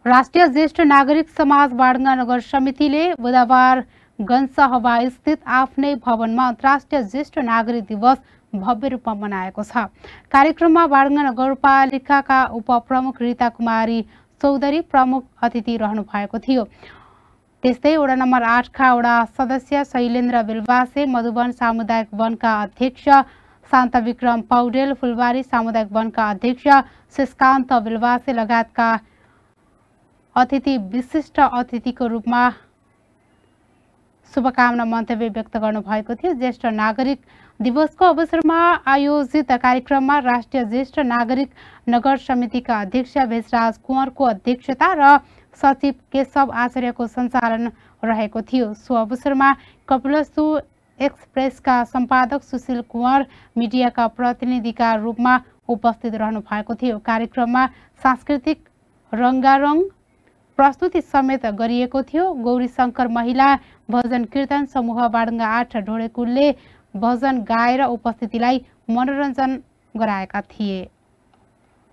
राष्ट्रिय ज्येष्ठ नागरिक समाज बाडुङ्गा नगर समितिले बुधबार गन्सहवा स्थित आफ्नै भवनमा अन्तर्राष्ट्रिय ज्येष्ठ नागरिक दिवस भव्य रूपमा मनाएको छ। कार्यक्रममा बाडुङ्गा नगरपालिकाका उपप्रमुख रीता कुमारी चौधरी प्रमुख अतिथि रहनु भएको थियो। त्यस्तै वडा नम्बर 8 का वडा सदस्य शैलेन्द्र बेलवासे, मधुवन सामुदायिक वनका अध्यक्ष शान्त विक्रम पौडेल, फुलबारी सामुदायिक वनका अध्यक्ष शशकान्त बेलवासे लगायतका अतिथि विशिष्ट अतिथिको रूपमा शुभकामना मन्तव्य व्यक्त गर्नुभएको थियो। ज्येष्ठ नागरिक दिवसको अवसरमा आयोजित कार्यक्रममा राष्ट्रिय ज्येष्ठ नागरिक नगर समितिका अध्यक्ष भेषराज कुँवरको अध्यक्षता र सचिव केशव आचार्यको सञ्चालन रहेको थियो। सो अवसरमा कपिलवस्तु एक्सप्रेसका सम्पादक सुशील कुँवर मिडियाका प्रतिनिधिका रूपमा उपस्थित रहनु भएको थियो। कार्यक्रममा सांस्कृतिक रङ्गारङ प्रस्तुति समेत गरिएको थियो। गौरी शङ्कर महिला भजन कीर्तन समूह बाडुङ्गा 8 ढोडेकुलले भजन गाएर उपस्थितिलाई मनोरञ्जन गराएका थिए।